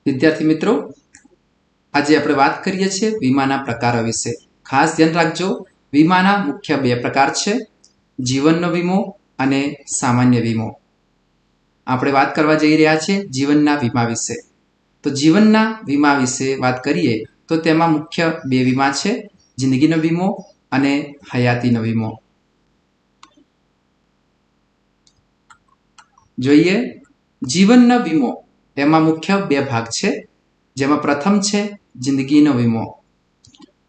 વિદ્યાર્થી મિત્રો, આજે આપણે વાત કરીએ છીએ વીમાના પ્રકારો વિશે. ખાસ ધ્યાન રાખજો, વીમાના મુખ્ય બે પ્રકાર છે, જીવનનો વીમો અને સામાન્ય વીમો. આપણે વાત કરવા જઈ રહ્યા છીએ જીવનના વીમા વિશે. તો જીવનના વીમા વિશે વાત કરીએ તો તેમાં મુખ્ય બે વીમા છે, જિંદગીનો વીમો અને હયાતીનો વીમો. જોઈએ જીવનનો વીમો, એમાં મુખ્ય બે ભાગ છે, જેમાં પ્રથમ છે જિંદગીનો વીમો.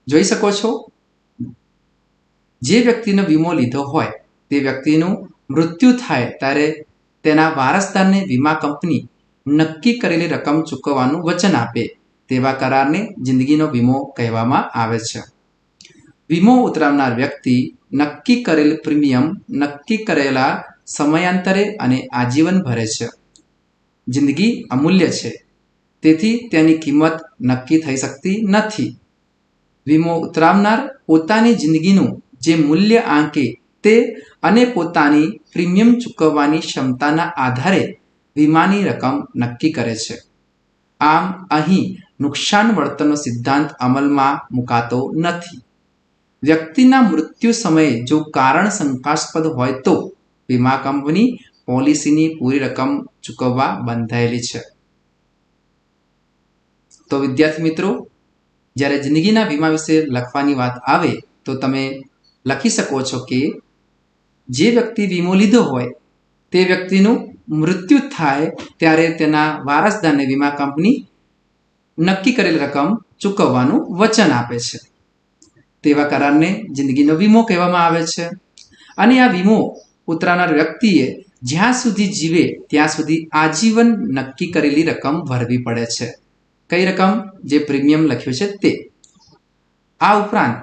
જોઈ શકો છો, જે વ્યક્તિનો વીમો લીધો હોય તે વ્યક્તિનું મૃત્યુ થાય ત્યારે તેના વારસદારને વીમા કંપની નક્કી કરેલી રકમ ચૂકવવાનું વચન આપે તેવા કરારને જિંદગીનો વીમો કહેવામાં આવે છે. વીમો ઉતરાવનાર વ્યક્તિ નક્કી કરેલ પ્રીમિયમ નક્કી કરેલા સમયાંતરે અને આજીવન ભરે છે. જિંદગી અમૂલ્ય છે, તેથી તેની કિંમત નક્કી થઈ શકતી નથી. વીમો ઉતરાવનાર પોતાની જિંદગીનું જે મૂલ્ય આંકે તે અને પોતાની પ્રીમિયમ ચૂકવવાની ક્ષમતાના આધારે વીમાની રકમ નક્કી કરે છે. આમ અહીં નુકસાન વળતરનો સિદ્ધાંત અમલમાં મુકાતો નથી. વ્યક્તિના મૃત્યુ સમયે જો કારણ શંકાસ્પદ હોય તો વીમા કંપની પોલિસીની પૂરી રકમ ચૂકવવા બંધાયેલી છે. તો વિદ્યાર્થી મિત્રો, જ્યારે જિંદગીના વીમા વિશે લખવાની વાત આવે તો તમે લખી શકો છો કે જે વ્યક્તિ વીમો લીધો હોય તે વ્યક્તિનું મૃત્યુ થાય ત્યારે તેના વારસદારને વીમા કંપની નક્કી કરેલ રકમ ચૂકવવાનું વચન આપે છે. તેવા કરારને જિંદગીનો વીમો કહેવામાં આવે છે. અને આ વીમો ઉતરાવનાર વ્યક્તિએ જ્યાં સુધી જીવે ત્યાં સુધી આજીવન નક્કી કરેલી રકમ ભરવી પડે છે. કઈ રકમ? જે પ્રીમિયમ લખ્યું છે તે. આ ઉપરાંત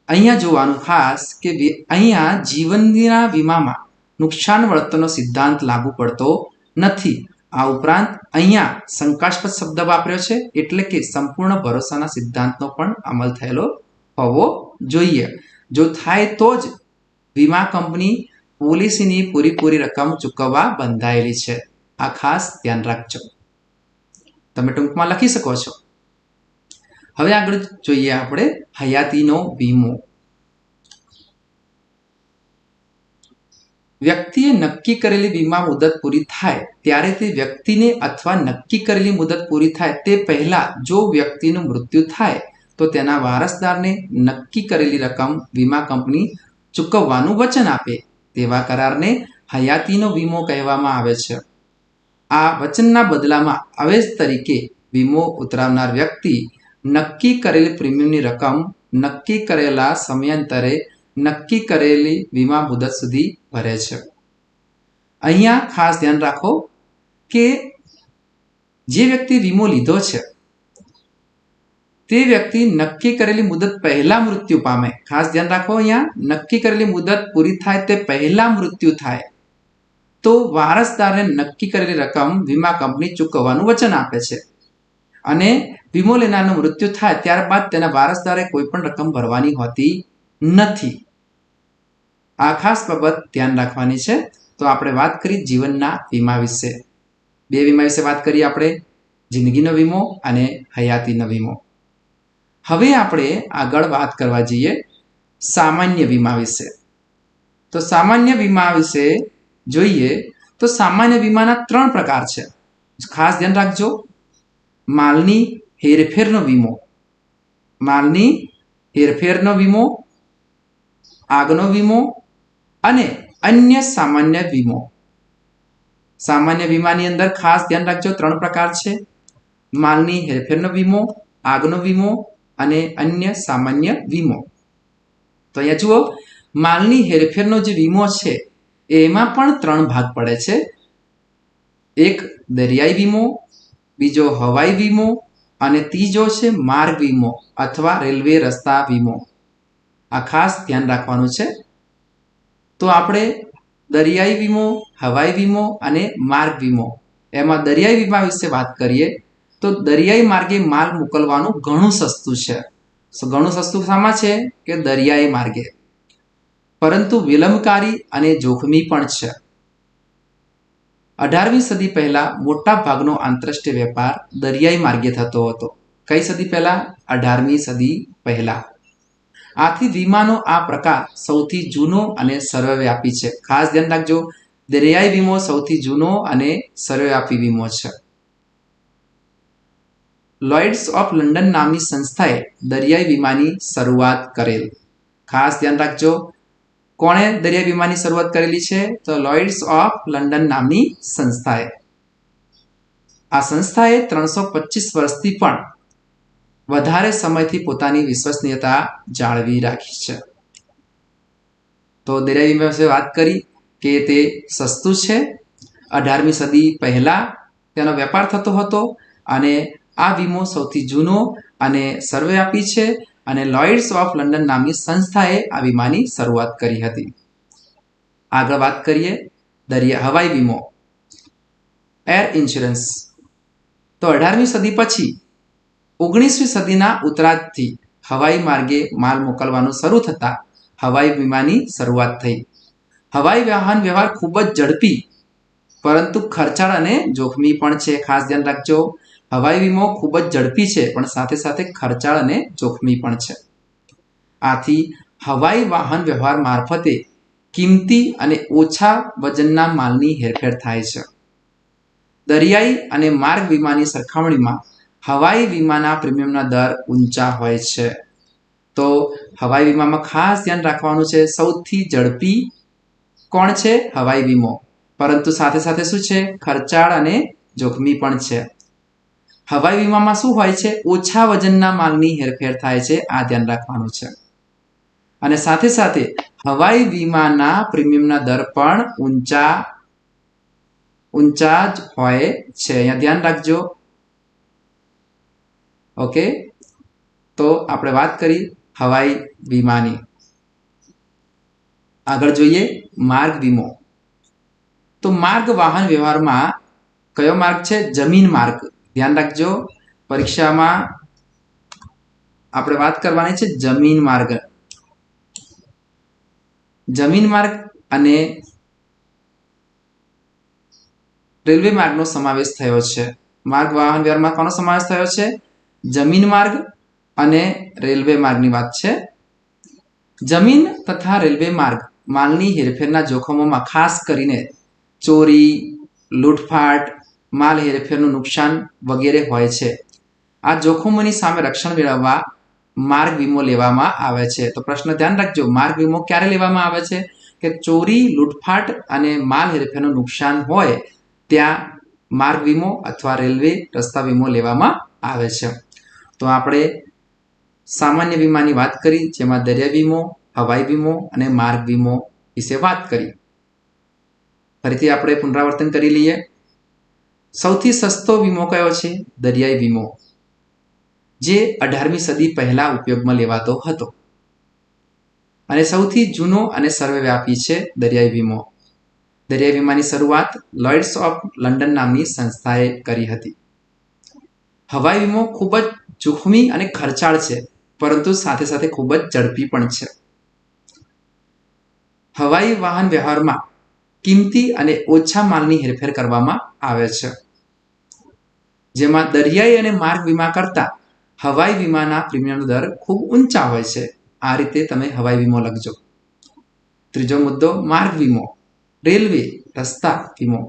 અહીંયા જોવાનું ખાસ કે અહીંયા જીવનના વીમામાં નુકસાન વળતરનો સિદ્ધાંત લાગુ પડતો નથી. આ ઉપરાંત અહીંયા શંકાસ્પદ શબ્દ વાપર્યો છે, એટલે કે સંપૂર્ણ ભરોસાના સિદ્ધાંતનો પણ અમલ થયેલો હોવો જોઈએ. જો થાય તો જ વીમા કંપની પોલિસીની પૂરી રકમ ચૂકવવા બંધાયેલી છે. આ ખાસ ધ્યાન રાખજો. તમે ટૂંકમાં લખી શકો છો. હવે આગળ જોઈએ આપણે હયાતીનો વીમો. વ્યક્તિએ નક્કી કરેલી વીમા મુદત પૂરી થાય ત્યારે તે વ્યક્તિને અથવા નક્કી કરેલી મુદત પૂરી થાય તે પહેલા જો વ્યક્તિનું મૃત્યુ થાય તો તેના વારસદારને નક્કી કરેલી રકમ વીમા કંપની ચૂકવવાનું વચન આપે તેવા કરારને હયાતીનો વીમો કહેવામાં આવે છે. આ વચનના બદલામાં આવેજ તરીકે વીમો ઉતરાવનાર વ્યક્તિ નક્કી કરેલી પ્રીમિયમની રકમ નક્કી કરેલા સમયાંતરે નક્કી કરેલી વીમા મુદત સુધી ભરે છે. અહીંયા ખાસ ધ્યાન રાખો કે જે વ્યક્તિ વીમો લીધો છે તે વ્યક્તિ નક્કી કરેલી મુદત પહેલા મૃત્યુ પામે. ખાસ ધ્યાન રાખો, અહીંયા નક્કી કરેલી મુદત પૂરી થાય તે પહેલા મૃત્યુ થાય તો વારસદારને નક્કી કરેલી રકમ વીમા કંપની ચૂકવવાનું વચન આપે છે. અને વીમો લેનારનું મૃત્યુ થાય ત્યારબાદ તેના વારસદારે કોઈ પણ રકમ ભરવાની હોતી નથી. આ ખાસ બાબત ધ્યાન રાખવાની છે. તો આપણે વાત કરી જીવનના વીમા વિશે. બે વીમા વિશે વાત કરીએ આપણે, જિંદગીનો વીમો અને હયાતીનો વીમો. હવે આપણે આગળ વાત કરવા જઈએ સામાન્ય વીમા વિશે. તો સામાન્ય વીમા વિશે જોઈએ તો સામાન્ય વીમાના 3 પ્રકાર છે. ખાસ ધ્યાન રાખજો, માલની હેરફેરનો વીમો, માલની હેરફેરનો વીમો, આગનો વીમો અને અન્ય સામાન્ય વીમો. સામાન્ય વીમાની અંદર ખાસ ધ્યાન રાખજો 3 પ્રકાર છે, માલની હેરફેરનો વીમો, આગનો વીમો અને અન્ય સામાન્ય વીમો. તો અહીંયા જુઓ, માલની હેરફેરનો જે વીમો છે એમાં પણ 3 ભાગ પડે છે. એક દરિયાઈ વીમો, બીજો હવાઈ વીમો અને ત્રીજો છે માર્ગ વીમો અથવા રેલવે રસ્તા વીમો. આ ખાસ ધ્યાન રાખવાનું છે. તો આપણે દરિયાઈ વીમો, હવાઈ વીમો અને માર્ગ વીમો, એમાં દરિયાઈ વીમા વિશે વાત કરીએ તો દરિયાઈ માર્ગે માલ મોકલવાનું ઘણું સસ્તું છે. ઘણું સસ્તું શામાં છે કે દરિયાઈ માર્ગે, પરંતુ વિલંબકારી અને જોખમી પણ છે. 18મી સદી પહેલા મોટા ભાગનો આંતરરાષ્ટ્રીય વેપાર દરિયાઈ માર્ગે થતો હતો. કઈ સદી પહેલા? 18મી સદી પહેલા. આથી વીમાનો આ પ્રકાર સૌથી જૂનો અને સર્વવ્યાપી છે. ખાસ ધ્યાન રાખજો, દરિયાઈ વીમો સૌથી જૂનો અને સર્વવ્યાપી વીમો છે. લોઇડ્સ ઓફ લંડન નામની સંસ્થાએ દરિયાઈ વીમાની શરૂઆત કરેલ. ખાસ ધ્યાન રાખજો, કોણે દરિયાઈ વીમાની શરૂઆત કરેલી છે? તો લોઇડ્સ ઓફ લંડન નામની સંસ્થાએ. આ સંસ્થાએ 325 વર્ષથી પણ વધારે સમયથી પોતાની વિશ્વસનીયતા જાળવી રાખી છે. તો દરિયાઈ વીમા વિશે વાત કરી કે તે સસ્તું છે. 18મી સદી પહેલા તેનો વેપાર થતો હતો અને આ વીમો સૌથી જૂનો અને સર્વવ્યાપી છે અને લોઇડ્સ ઓફ લંડન નામની સંસ્થાએ આ વીમાની શરૂઆત કરી હતી. આગળ વાત કરીએ હવાઈ વીમો, એર ઇન્સ્યોરન્સ. તો 18મી સદી પછી 19મી સદીના ઉત્તરાર્ધથી હવાઈ માર્ગે માલ મોકલવાનું શરૂ થતાં હવાઈ વીમાની શરૂઆત થઈ. હવાઈ વાહન વ્યવહાર ખૂબ જ ઝડપી પરંતુ ખર્ચાળ અને જોખમી પણ છે. ખાસ ધ્યાન રાખજો, હવાઈ વીમો ખૂબ જ ઝડપી છે પણ સાથે સાથે ખર્ચાળ અને જોખમી પણ છે. આથી હવાઈ વાહન વ્યવહાર મારફતે કિંમતી અને ઓછા વજનના માલની હેરફેર થાય છે. દરિયાઈ અને માર્ગ વીમાની સરખામણીમાં હવાઈ વીમાના પ્રીમિયમના દર ઊંચા હોય છે. તો હવાઈ વીમામાં ખાસ ધ્યાન રાખવાનું છે, સૌથી ઝડપી કોણ છે? હવાઈ વીમો. પરંતુ સાથે સાથે શું છે? ખર્ચાળ અને જોખમી પણ છે. હવાઈ વીમામાં શું હોય છે? ઓછા વજનના માલની હેરફેર થાય છે. આ ધ્યાન રાખવાનું છે. અને સાથે સાથે હવાઈ વીમાના પ્રીમિયમના દર પણ ઊંચા જ હોય છે. અહીંયા ધ્યાન રાખજો. ઓકે, તો આપણે વાત કરી હવાઈ વીમાની. આગળ જોઈએ માર્ગ વીમો. તો માર્ગ વાહન વ્યવહારમાં કયો માર્ગ છે? જમીન માર્ગ. ધ્યાન રાખજો, પરીક્ષામાં આપણે વાત કરવાની છે જમીન માર્ગ. જમીન માર્ગ અને રેલવે માર્ગનો સમાવેશ થયો છે. માર્ગ વાહન વ્યવહારમાં કોનો સમાવેશ થયો છે? જમીન માર્ગ અને રેલવે માર્ગની વાત છે. જમીન તથા રેલવે માર્ગ માલની હેરફેરના જોખમોમાં ખાસ કરીને ચોરી, લૂંટફાટ, માલ હેરફેરનું નુકસાન વગેરે હોય છે. આ જોખમોની સામે રક્ષણ મેળવવા માર્ગ વીમો લેવામાં આવે છે. તો પ્રશ્ન ધ્યાન રાખજો, માર્ગ વીમો ક્યારે લેવામાં આવે છે? કે ચોરી, લૂંટફાટ અને માલ હેરફેરનું નુકસાન હોય ત્યાં માર્ગ વીમો અથવા રેલવે રસ્તા વીમો લેવામાં આવે છે. તો આપણે સામાન્ય વીમાની વાત કરી, જેમાં દરિયા વીમો, હવાઈ વીમો અને માર્ગ વીમો વિશે વાત કરી. ફરીથી આપણે પુનરાવર્તન કરી લઈએ. સૌથી સસ્તો વીમો કયો છે? દરિયાઈ વીમો, જે 18મી સદી પહેલા ઉપયોગમાં લેવાતો હતો. અને સૌથી જૂનો અને સર્વવ્યાપી છે દરિયાઈ વીમો. દરિયાઈ વીમાની શરૂઆત લોઇડ્સ ઓફ લંડન નામની સંસ્થાએ કરી હતી. હવાઈ વીમો ખૂબ જ જોખમી અને ખર્ચાળ છે પરંતુ સાથે સાથે ખૂબ જ ઝડપી પણ છે. હવાઈ વાહન વ્યવહારમાં કિંમતી અને ઓછા માલની હેરફેર કરવામાં આવે છે, જેમાં દરિયાઈ અને માર્ગ વીમા કરતાં હવાઈ વીમાના પ્રીમિયમ દર ખૂબ ઊંચા હોય છે. આ રીતે તમે હવાઈ વીમો લખજો. ત્રીજો મુદ્દો માર્ગ વીમો, રેલવે રસ્તા વીમો.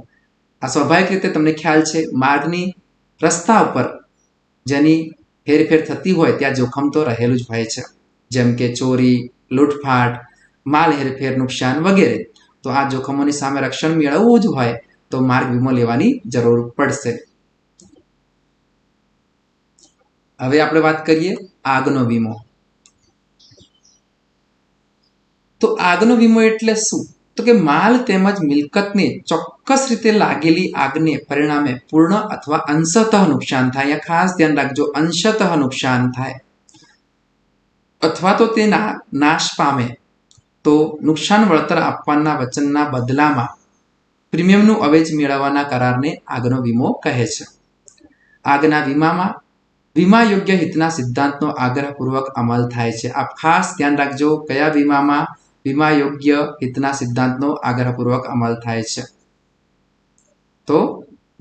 આ સ્વાભાવિક રીતે તમને ખ્યાલ છે, માર્ગની રસ્તા ઉપર જેની હેરફેર થતી હોય ત્યાં જોખમ તો રહેલું જ હોય છે, જેમ કે ચોરી, લૂંટફાટ, માલ હેરફેર, નુકસાન વગેરે. તો આ જોખમોની સામે રક્ષણ મેળવવું જ હોય તો માર્ગ વીમો લેવાની જરૂર પડશે. હવે આપણે વાત કરીએ આગનો વીમો. તો આગનો વીમો એટલે શું? તો કે માલ તેમજ મિલકતને ચોક્કસ રીતે લાગેલી આગને પરિણામે પૂર્ણ અથવા અંશતઃ નુકસાન થાય. અહીંયા ખાસ ધ્યાન રાખજો, અંશતઃ નુકસાન થાય અથવા તો તે નાશ પામે તો નુકસાન વળતર આપવાના વચનના બદલામાં પ્રીમિયમનું અવેજ મેળવવાના કરારને આગનો વીમો કહે છે. આગના વીમામાં વીમા યોગ્ય હિતના સિદ્ધાંતનો આગ્રહપૂર્વક અમલ થાય છે. આપ ખાસ ધ્યાન રાખજો, કયા વીમામાં વીમા યોગ્ય હિતના સિદ્ધાંતનો આગ્રહપૂર્વક અમલ થાય છે. તો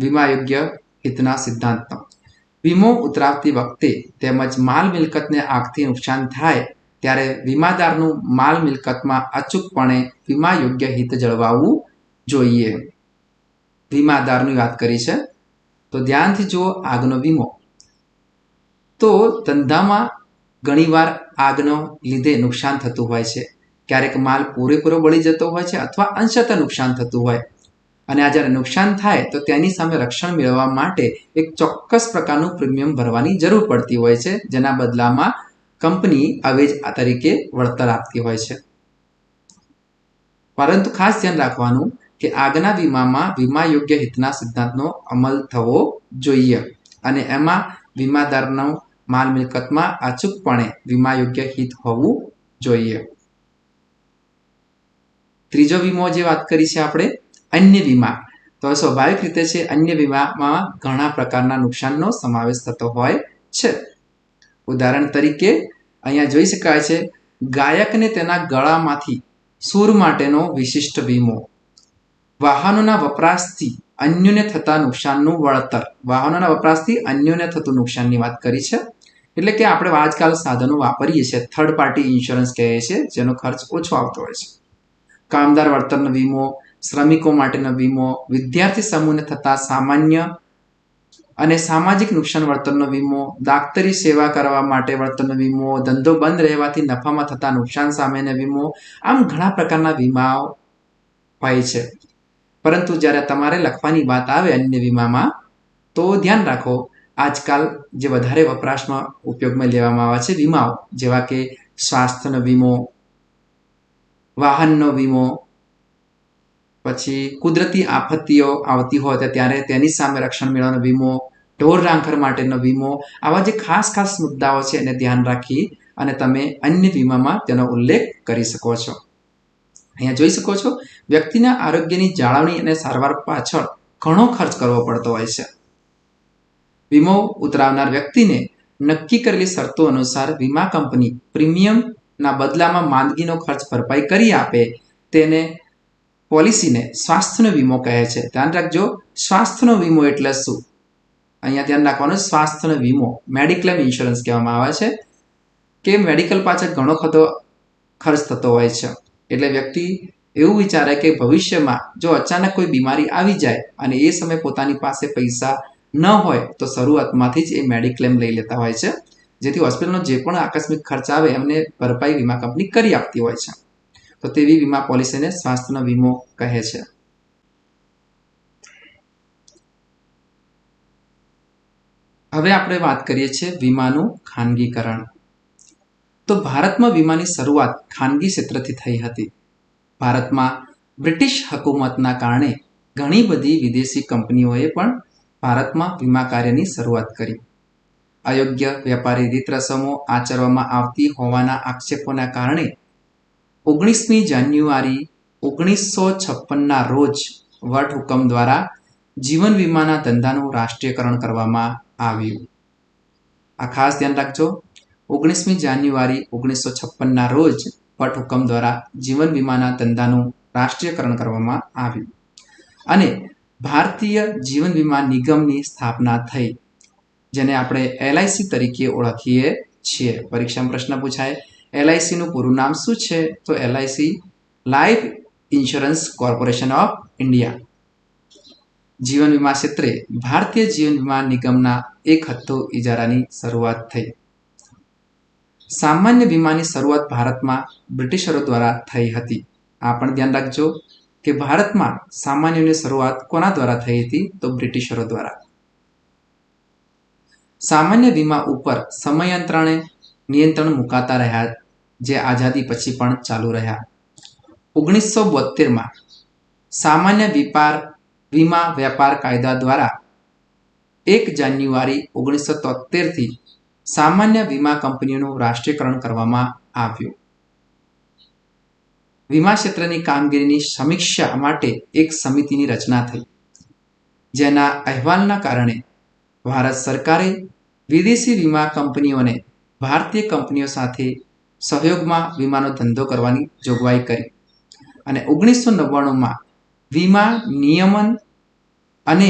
વીમા યોગ્ય હિતના સિદ્ધાંતનો વીમો ઉતરાવતી વખતે તેમજ માલ મિલકતને આગથી નુકસાન થાય ત્યારે વીમાદારનું માલ મિલકતમાં અચૂકપણે વીમા યોગ્ય હિત જળવાવું જોઈએ. વીમાદારની વાત કરી છે તો ધ્યાનથી જુઓ. આગનો વીમો તો ધંધામાં ઘણીવાર આગનો લીધે નુકસાન થતું હોય છે. ક્યારેક માલ પૂરેપૂરો બળી જતો હોય છે અથવા અંશતઃ નુકસાન થતું હોય, અને આ જ્યારે નુકસાન થાય તો તેની સામે રક્ષણ મેળવવા માટે એક ચોક્કસ પ્રકારનું પ્રીમિયમ ભરવાની જરૂર પડતી હોય છે, જેના બદલામાં કંપની અવેજ તરીકે વળતર આપતી હોય છે. પરંતુ ખાસ ધ્યાન રાખવાનું કે આગના વીમામાં વીમા યોગ્ય હિતના સિદ્ધાંતનો અમલ થવો જોઈએ અને એમાં વીમાદારનો માલ મિલકતમાં અચૂકપણે વીમા યોગ્ય હિત હોવું જોઈએ. ત્રીજો વીમો જે વાત કરી છે આપણે, અન્ય વીમા. તો સ્વાભાવિક રીતે છે અન્ય વીમામાં ઘણા પ્રકારના નુકસાનનો સમાવેશ થતો હોય છે. ઉદાહરણ તરીકે અહીંયા જોઈ શકાય છે ગાયકને તેના ગળામાંથી સૂર માટેનો વિશિષ્ટ વીમો, વાહનોના વપરાશથી અન્યોને થતા નુકસાનનું વળતર. વાહનોના વપરાશથી અન્યોને થતું નુકસાનની વાત કરી છે. એટલે કે આપણે આજકાલ સાધનો વાપરીએ છીએ, થર્ડ પાર્ટી ઇન્સ્યોરન્સ કહે છે, જેનો ખર્ચ ઓછો આવતો હોય છે. કામદાર વળતરનો વીમો, શ્રમિકો માટેનો વીમો, વિદ્યાર્થી સમૂહને થતા સામાન્ય અને સામાજિક નુકસાન વળતરનો વીમો, દાક્તરી સેવા કરવા માટે વળતરનો વીમો, ધંધો બંધ રહેવાથી નફામાં થતા નુકસાન સામેનો વીમો. આમ ઘણા પ્રકારના વીમાઓ હોય છે. પરંતુ જ્યારે તમારે લખવાની વાત આવે અન્ય વીમામાં, તો ધ્યાન રાખો આજકાલ જે વધારે વપરાશમાં ઉપયોગમાં લેવામાં આવે છે વીમાઓ, જેવા કે સ્વાસ્થ્યનો વીમો, વાહનનો વીમો, પછી કુદરતી આપત્તિઓ આવતી હોય ત્યારે તેની સામે રક્ષણ મેળવવાનો વીમો, ઢોર ઢાંખર માટેનો વીમો. આવા જે ખાસ ખાસ મુદ્દાઓ છે એને ધ્યાન રાખી અને તમે અન્ય વીમામાં તેનો ઉલ્લેખ કરી શકો છો. અહીંયા જોઈ શકો છો વ્યક્તિના આરોગ્યની જાળવણી અને સારવાર પાછળ ઘણો ખર્ચ કરવો પડતો હોય છે. વીમો ઉતરાવનાર વ્યક્તિને નક્કી કરેલી શરતો અનુસાર વીમા કંપની પ્રીમિયમના બદલામાં માંદગીનો ખર્ચ ભરપાઈ કરી આપે તેને પોલિસીને સ્વાસ્થ્યનો વીમો કહે છે. ધ્યાન રાખજો, સ્વાસ્થ્યનો વીમો એટલે શું? અહીંયા ધ્યાન રાખવાનું, સ્વાસ્થ્યનો વીમો મેડિક્લેમ ઇન્સ્યોરન્સ કહેવામાં આવે છે કે મેડિકલ પાછળ ઘણો બધો ખર્ચ થતો હોય છે. એટલે વ્યક્તિ એવું વિચારે કે ભવિષ્યમાં જો અચાનક કોઈ બીમારી આવી જાય અને એ સમયે પોતાની પાસે પૈસા ન હોય તો શરૂઆતમાંથી જ એ મેડિક્લેમ લઈ લેતા હોય છે, જેથી હોસ્પિટલનો જે પણ આકસ્મિક ખર્ચ આવે એમને ભરપાઈ વીમા કંપની કરી આપતી હોય છે. તો તેવી વીમા પોલિસીને સ્વાસ્થ્યનો વીમો કહે છે. હવે આપણે વાત કરીએ છીએ વીમાનું ખાનગીકરણ. તો ભારતમાં વીમાની શરૂઆત ખાનગી ક્ષેત્રથી થઈ હતી. ભારતમાં બ્રિટિશ હકુમતના કારણે ઘણી બધી વિદેશી કંપનીઓએ પણ ભારતમાં વીમા કાર્યની શરૂઆત કરી. અયોગ્ય વેપારી રીત રસમો આચરવામાં આવતી હોવાના આક્ષેપોના કારણે 19મી જાન્યુઆરી 1956ના રોજ વટહુકમ દ્વારા જીવન વીમાના ધંધાનું રાષ્ટ્રીયકરણ કરવામાં આવ્યું. આ ખાસ ધ્યાન રાખજો, 19મી જાન્યુઆરી 1956ના રોજ વટહુકમ દ્વારા જીવન વીમાના ધંધાનું રાષ્ટ્રીયકરણ કરવામાં આવ્યું અને ભારતીય જીવન વીમા નિગમની સ્થાપના થઈ, જેને આપણે LIC તરીકે ઓળખીએ છીએ. પરીક્ષામાં પ્રશ્ન પૂછાય LICનું પૂરું નામ શું છે? તો LIC life insurance corporation of India. જીવન વીમા ક્ષેત્રે ભારતીય જીવન વીમા નિગમના એક હથ્થો ઇજારાની શરૂઆત થઈ. સામાન્ય વીમાની શરૂઆત ભારતમાં બ્રિટિશરો દ્વારા થઈ હતી. આ પણ ધ્યાન રાખજો કે ભારતમાં સામાન્યની શરૂઆત કોના દ્વારા થઈ હતી? તો બ્રિટિશરો દ્વારા. સામાન્ય વીમા ઉપર સમયાંતરે નિયંત્રણ મુકાતા રહ્યા, જે આઝાદી પછી પણ ચાલુ રહ્યા. 1972માં સામાન્ય વીમા વેપાર કાયદા દ્વારા 1 જાન્યુઆરી 1973થી સામાન્ય વીમા કંપનીઓનું રાષ્ટ્રીયકરણ કરવામાં આવ્યું. વીમા ક્ષેત્રની કામગીરીની સમીક્ષા માટે એક સમિતિની રચના થઈ, જેના અહેવાલના કારણે ભારત સરકારે વિદેશી વીમા કંપનીઓને ભારતીય કંપનીઓ સાથે સહયોગમાં વીમાનો ધંધો કરવાની જોગવાઈ કરી અને 1999માં વીમા નિયમન અને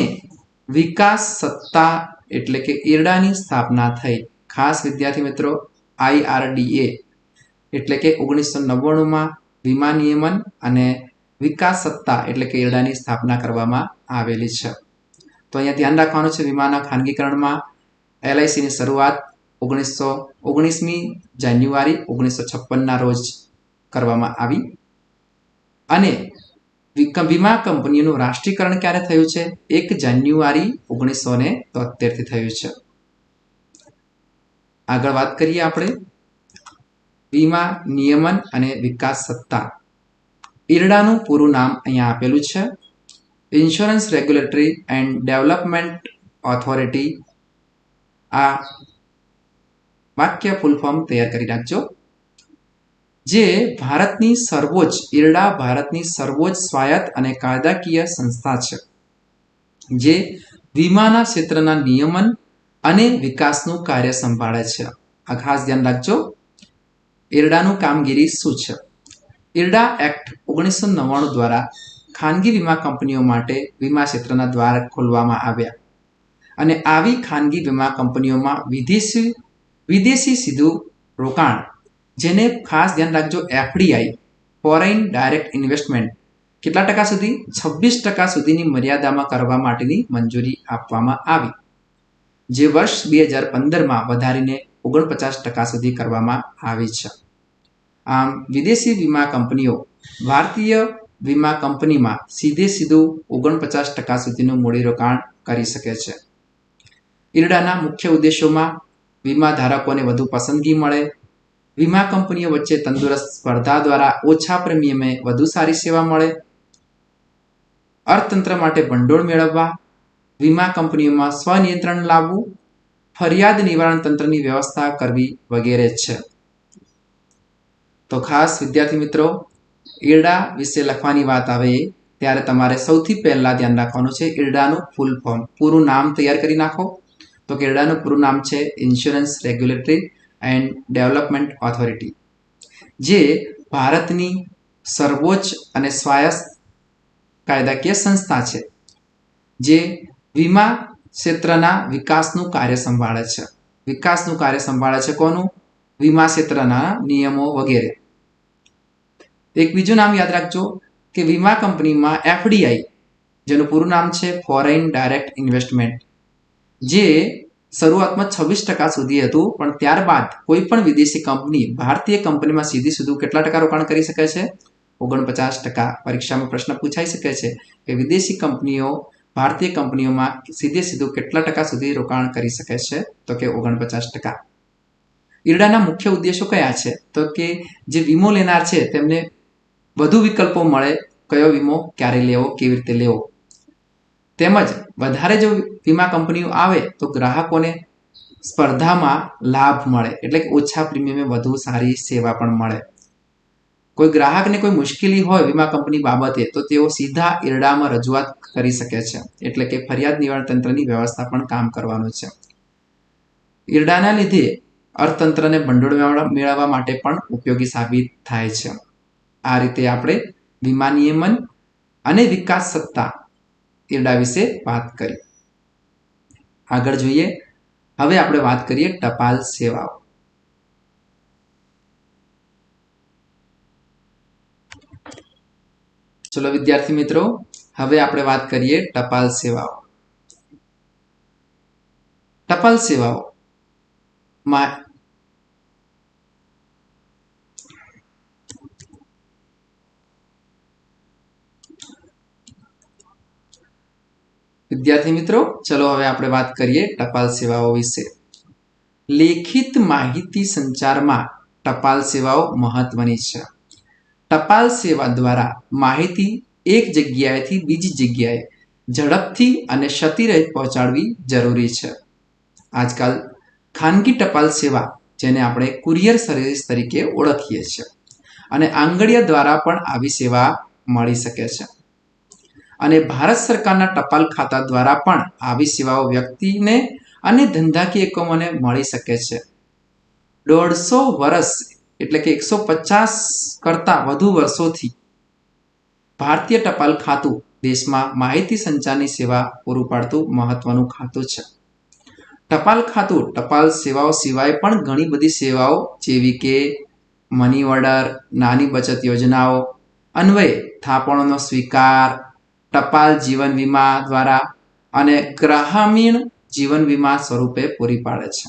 વિકાસ સત્તા એટલે કે ઇરડાની સ્થાપના થઈ. ખાસ વિદ્યાર્થી મિત્રો, IRDA એટલે કે 1999માં વીમા નિયમન અને વિકાસ સત્તા એટલે કે ઇરડાની સ્થાપના કરવામાં આવેલી છે. તો અહીંયા ધ્યાન રાખવાનું છે, વીમાના ખાનગીકરણમાં LICની શરૂઆત 1919મી જાન્યુઆરી 1956ના રોજ કરવામાં આવી અને વીમા કંપનીઓનું રાષ્ટ્રીયકરણ ક્યારે થયું છે? 1 જાન્યુઆરી 1973થી થયું છે. આગળ વાત કરીએ આપણે વીમા નિયમન અને વિકાસ સત્તા. ઇરડાનું પૂરું નામ અહીંયા આપેલું છે, insurance regulatory and development authority. આ વાક્ય ફૂલ ફોર્મ તૈયાર કરી નાખજો. જે ભારતની સર્વોચ્ચ ઇરડા ભારતની સર્વોચ્ચ સ્વાયત્ત અને કાયદાકીય સંસ્થા છે, જે વીમાના ક્ષેત્રના નિયમન અને વિકાસનું કાર્ય સંભાળે છે. આ ખાસ ધ્યાન રાખજો, ઇરડાનું કામગીરી શું છે. ઇરડા એક્ટ 1999 દ્વારા ખાનગી વીમા કંપનીઓ માટે વીમા ક્ષેત્રના દ્વાર ખોલવામાં આવ્યા અને આવી ખાનગી વીમા કંપનીઓમાં વિદેશી સીધું રોકાણ, જેને ખાસ ધ્યાન રાખજો FDI ફોરેન ડાયરેક્ટ ઇન્વેસ્ટમેન્ટ, કેટલા ટકા સુધી? 26% સુધીની મર્યાદામાં કરવા માટેની મંજૂરી આપવામાં આવી, જે વર્ષ 2015માં વધારીને 49% સુધી કરવામાં આવી છે. આમ વિદેશી વીમા કંપનીઓ ભારતીય વીમા કંપનીમાં સીધું 49% સુધીનું મૂડીરોકાણ કરી શકે છે. ઇરડાના મુખ્ય ઉદ્દેશોમાં વીમા ધારકોને વધુ પસંદગી મળે, વીમા કંપનીઓ વચ્ચે તંદુરસ્ત સ્પર્ધા દ્વારા ઓછા પ્રીમિયમે વધુ સારી સેવા મળે, અર્થતંત્ર માટે ભંડોળ મેળવવા, વીમા કંપનીઓમાં સ્વનિયંત્રણ લાવવું, ફરિયાદ નિવારણ તંત્રની વ્યવસ્થા કરવી વગેરે છે. તો ખાસ વિદ્યાર્થી મિત્રો, ઇરડા વિશે લખવાની વાત આવે ત્યારે તમારે સૌથી પહેલા ધ્યાન રાખવાનું છે ઇરડાનું ફૂલ ફોર્મ, પૂરું નામ તૈયાર કરી નાખો. તો કે ઇરડાનું પૂરું નામ છે insurance regulatory and development authority, જે ભારતની સર્વોચ્ચ અને સ્વાયત્ત કાયદાકીય સંસ્થા છે, જે વીમા ક્ષેત્રના વિકાસનું કાર્ય સંભાળે છે. વિકાસનું કાર્ય સંભાળે છે કોનું? વીમા ક્ષેત્રના નિયમો વગેરે. એક બીજું નામ યાદ રાખજો કે વીમા કંપનીમાં FDI, જેનું પૂરું નામ છે ફોરેન ડાયરેક્ટ ઇન્વેસ્ટમેન્ટ, જે શરૂઆતમાં 26% સુધી હતું, પણ ત્યારબાદ કોઈ પણ વિદેશી કંપની ભારતીય કંપનીમાં સીધું કેટલા ટકા રોકાણ કરી શકે છે? 49%. પરીક્ષામાં પ્રશ્ન પૂછાઈ શકે છે કે વિદેશી કંપનીઓ ભારતીય કંપનીઓમાં સીધું કેટલા ટકા સુધી રોકાણ કરી શકે છે? તો કે 49%. ઇરડાના મુખ્ય ઉદ્દેશો કયા છે? તો કે જે વીમો લેનાર છે તેમને વધુ વિકલ્પો મળે, કયો વીમો ક્યારે લેવો, કેવી રીતે લેવો, તેમજ વધારે જો વીમા કંપનીઓ આવે તો ગ્રાહકોને સ્પર્ધામાં લાભ મળે, એટલે કે ઓછા પ્રીમિયમે વધુ સારી સેવા પણ મળે. કોઈ ગ્રાહકને કોઈ મુશ્કેલી હોય વીમા કંપની બાબતે તો તેઓ સીધા ઇરડામાં રજૂઆત કરી શકે છે, એટલે કે ફરિયાદ નિવારણ તંત્રની વ્યવસ્થા પણ કામ કરવાનું છે. ઇરડાના લીધે અર્થતંત્રને ભંડોળ મેળવવા માટે પણ ઉપયોગી સાબિત થાય છે. આ રીતે આપણે વીમા નિયમન અને વિકાસ સત્તા ઇરડા વિશે વાત કરી. આગળ જોઈએ, હવે આપણે વાત કરીએ ટપાલ સેવાઓ. ચલો વિદ્યાર્થી મિત્રો, હવે આપણે વાત કરીએ ટપાલ સેવાઓ. ટપાલ સેવાઓમાં વિદ્યાર્થી મિત્રો, ચલો હવે આપણે વાત કરીએ ટપાલ સેવાઓ વિશે. લેખિત માહિતી સંચારમાં ટપાલ સેવાઓ મહત્વની છે. ટપાલ સેવા દ્વારા માહિતી એક જગ્યાએથી બીજી જગ્યાએ ઝડપથી અને ક્ષતિરહિત પહોંચાડવી જરૂરી છે. આજકાલ ખાનગી ટપાલ સેવા, જેને આપણે કુરિયર સર્વિસ તરીકે ઓળખીએ છીએ, અને આંગળીયા દ્વારા પણ આવી સેવા મળી શકે છે. અને ભારત સરકારના ટપાલ ખાતા દ્વારા પણ આવી સેવાઓ વ્યક્તિને અને ધંધાકીય એકમોને મળી શકે છે. 150 વર્ષ એટલે કે 150 કરતાં વધુ વર્ષોથી ભારતીય ટપાલ ખાતું દેશમાં માહિતી સંચારની સેવા પૂરું પાડતું મહત્વનું ખાતું છે. ટપાલ ખાતું ટપાલ સેવાઓ સિવાય પણ ઘણી બધી સેવાઓ જેવી કે મની ઓર્ડર, નાની બચત યોજનાઓ, અન્વયે થાપણોનો સ્વીકાર, ટપાલ જીવન વીમા દ્વારા અને ગ્રામીણ જીવન વીમા સ્વરૂપે પૂરી પાડે છે.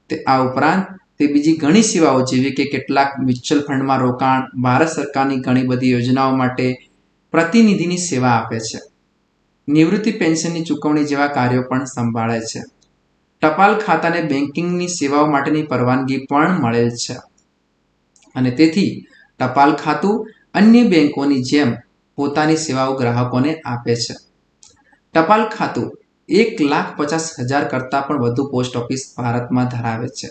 તે આ ઉપરાંત તે બીજી ઘણી સેવાઓ જેવી કે કેટલાક મ્યુચ્યુઅલ ફંડમાં રોકાણ, ભારત સરકારની ઘણી બધી યોજનાઓ માટે પ્રતિનિધિની સેવા આપે છે. નિવૃત્તિ પેન્શનની ચૂકવણી જેવા કાર્યો પણ સંભાળે છે. ટપાલ ખાતાને બેન્કિંગની સેવાઓ માટેની પરવાનગી પણ મળેલ છે અને તેથી ટપાલ ખાતું અન્ય બેંકોની જેમ પોતાની સેવાઓ ગ્રાહકોને આપે છે. ટપાલ ખાતું 1,50,000 કરતાં પણ વધુ પોસ્ટ ઓફિસ ભારતમાં ધરાવે છે,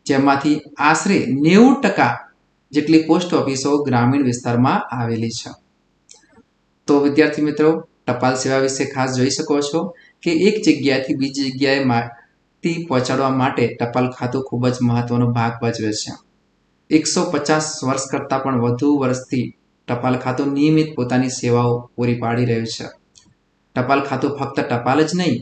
જેમાંથી આશરે 90% જેટલી પોસ્ટ ઓફિસો ગ્રામીણ વિસ્તારમાં આવેલી છે. તો વિદ્યાર્થી મિત્રો, ટપાલ સેવા વિશે ખાસ જોઈ શકો છો કે એક જગ્યાએથી બીજી જગ્યાએ માહિતી પહોંચાડવા માટે ટપાલ ખાતું ખૂબ જ મહત્વનો ભાગ ભજવે છે. 150 વર્ષ કરતાં પણ વધુ વર્ષથી ટપાલ ખાતું નિયમિત પોતાની સેવાઓ પૂરી પાડી રહ્યું છે. ટપાલ ખાતું ફક્ત ટપાલ જ નહીં,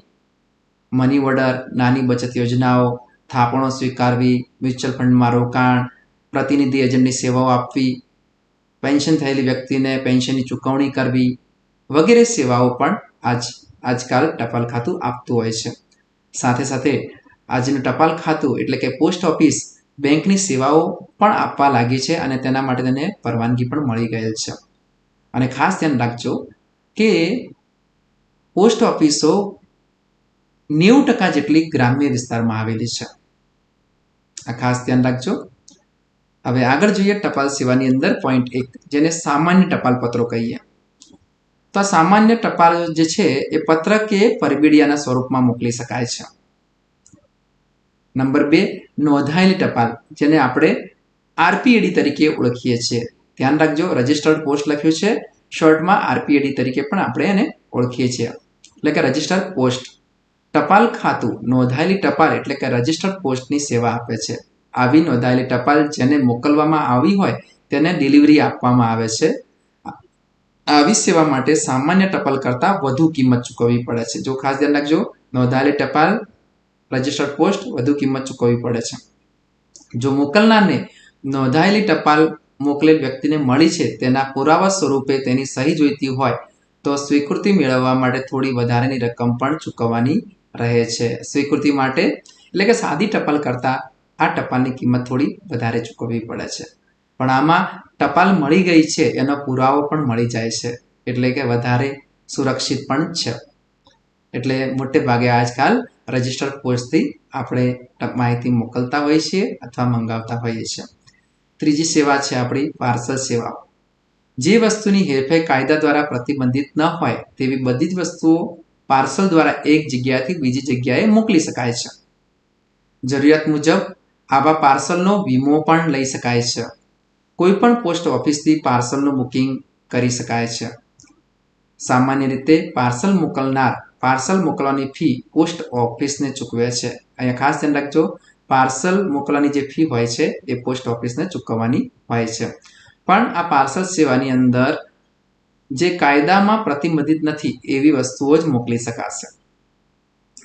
મની ઓર્ડર, નાની બચત યોજનાઓ, થાપણો સ્વીકારવી, મ્યુચ્યુઅલ ફંડમાં રોકાણ, પ્રતિનિધિ એજન્ટની સેવાઓ આપવી, પેન્શન થયેલી વ્યક્તિને પેન્શનની ચૂકવણી કરવી વગેરે સેવાઓ પણ આજકાલ ટપાલ ખાતું આપતું હોય છે. સાથે સાથે આજનું ટપાલ ખાતું એટલે કે પોસ્ટ ઓફિસ બેંકની સેવાઓ પણ આપવા લાગી છે અને તેના માટે તેને પરવાનગી પણ મળી ગયેલ છે. અને ખાસ ધ્યાન રાખજો કે પોસ્ટ ઓફિસો 90% જેટલી ગ્રામ્ય વિસ્તારમાં આવેલી છે. આ ખાસ ધ્યાન રાખજો. હવે આગળ જોઈએ ટપાલ સેવાની અંદર પોઈન્ટ 1, જેને સામાન્ય ટપાલ પત્રો કહીએ. તો આ સામાન્ય ટપાલ જે છે એ પત્ર કે પરબીડિયાના સ્વરૂપમાં મોકલી શકાય છે. નંબર 2, નોંધાયેલી ટપાલ, જેને આપણે આરપીએડી તરીકે ઓળખીએ છીએ. ધ્યાન રાખજો, રજિસ્ટર્ડ પોસ્ટ લખ્યું છે, શોર્ટમાં આરપીએડી તરીકે પણ આપણે એને ઓળખીએ છીએ, એટલે કે રજિસ્ટર્ડ પોસ્ટ. ટપાલ ખાતું નોંધાયેલી ટપાલ એટલે કે રજિસ્ટર્ડ પોસ્ટની સેવા આપે છે. આવી નોંધાયેલી ટપાલ જેને મોકલવામાં આવી હોય તેને ડિલિવરી આપવામાં આવે છે. આવી સેવા માટે સામાન્ય ટપાલ કરતાં વધુ કિંમત ચૂકવવી પડે છે. જો ખાસ ધ્યાન રાખજો, નોંધાયેલી ટપાલ રજિસ્ટર્ડ પોસ્ટ વધુ કિંમત ચૂકવવી પડે છે. જો મોકલનારને નોંધાયેલી ટપાલ મોકલેલ વ્યક્તિને મળી છે તેના પુરાવા સ્વરૂપે તેની સહી જોઈતી હોય તો સ્વીકૃતિ મેળવવા માટે થોડી વધારાની રકમ પણ ચૂકવવાની રહે છે. સ્વીકૃતિ માટે એટલે કે સાદી ટપાલ કરતાં આ ટપાલની કિંમત થોડી વધારે ચૂકવવી પડે છે. પણ આમાં ટપાલ મળી ગઈ છે એનો પુરાવો પણ મળી જાય છે, એટલે કે વધારે સુરક્ષિત પણ છે. એટલે મોટે ભાગે આજકાલ રજિસ્ટર્ડ પોસ્ટથી આપણે માહિતી મોકલતા હોઈએ છીએ અથવા મંગાવતા હોઈએ છીએ. ત્રીજી સેવા છે આપણી પાર્સલ સેવાઓ. જે વસ્તુની હેરફેર કાયદા દ્વારા પ્રતિબંધિત ન હોય તેવી બધી જ વસ્તુઓ પાર્સલ દ્વારા એક જગ્યાએથી બીજી જગ્યાએ મોકલી શકાય છે. જરૂરિયાત મુજબ આવા પાર્સલનો વીમો પણ લઈ શકાય છે. કોઈ પણ પોસ્ટ ઓફિસથી પાર્સલનું બુકિંગ કરી શકાય છે. સામાન્ય રીતે પાર્સલ મોકલનાર પાર્સલ મોકલવાની ફી પોસ્ટ ઓફિસને ચૂકવે છે. અહીંયા ખાસ ધ્યાન રાખજો, પાર્સલ મોકલવાની જે ફી હોય છે એ પોસ્ટ ઓફિસને ચૂકવવાની હોય છે. પણ આ પાર્સલ સેવાની અંદર જે કાયદામાં પ્રતિબંધિત નથી એવી વસ્તુઓ જ મોકલી શકાશે.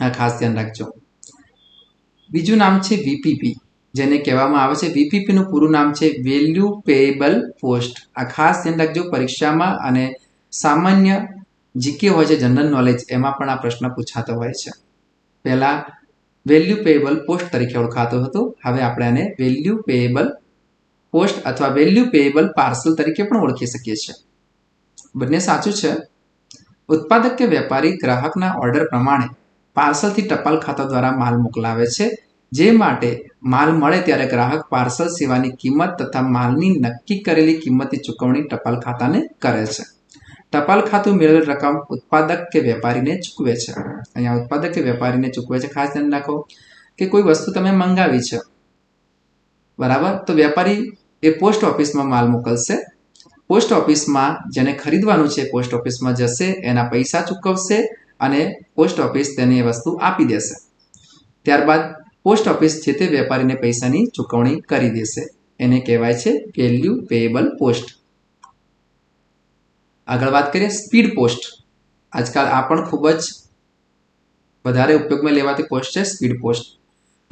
આ ખાસ ધ્યાન રાખજો. બીજું નામ છે વીપીપી, જેને કહેવામાં આવે છે, વીપીપીનું પૂરું નામ છે વેલ્યુ પેએબલ પોસ્ટ. આ ખાસ ધ્યાન રાખજો, પરીક્ષામાં અને સામાન્ય જીકે હોય છે, જનરલ નોલેજ, એમાં પણ આ પ્રશ્ન પૂછાતો હોય છે. પહેલા વેલ્યુ પેએબલ પોસ્ટ તરીકે ઓળખાતું હતું, હવે આપણે આને વેલ્યુ પેએબલ પોસ્ટ અથવા વેલ્યુ પેએબલ પાર્સલ તરીકે પણ ઓળખી શકીએ છીએ. બંને સાચું છે. ઉત્પાદક કે વેપારી ગ્રાહકના ઓર્ડર પ્રમાણે પાર્સલથી ટપાલ ખાતા દ્વારા માલ મોકલાવે છે, જે માટે માલ મળે ત્યારે ગ્રાહક પાર્સલ સેવાની કિંમત તથા માલની નક્કી કરેલી કિંમતની ચૂકવણી ટપાલ ખાતાને કરે છે. ટપાલ ખાતું મેળવેલ રકમ ઉત્પાદક કે વેપારીને ચૂકવે છે. અહીંયા ઉત્પાદક કે વેપારીને ચૂકવે છે. ખાસ ધ્યાન રાખો કે કોઈ વસ્તુ તમે મંગાવી છે, બરાબર, તો વેપારી એ પોસ્ટ ઓફિસમાં માલ મોકલશે. પોસ્ટ ઓફિસમાં જેને ખરીદવાનું છે પોસ્ટ ઓફિસમાં જશે, એના પૈસા ચૂકવશે અને પોસ્ટ ઓફિસ તેને એ વસ્તુ આપી દેશે. ત્યારબાદ પોસ્ટ ઓફિસ જે તે વેપારીને પૈસાની ચૂકવણી કરી દેશે. એને કહેવાય છે વેલ્યુ પેએબલ પોસ્ટ. આગળ વાત કરીએ સ્પીડ પોસ્ટ. આજકાલ આ પણ ખૂબ જ વધારે ઉપયોગમાં લેવાતી પોસ્ટ છે સ્પીડ પોસ્ટ.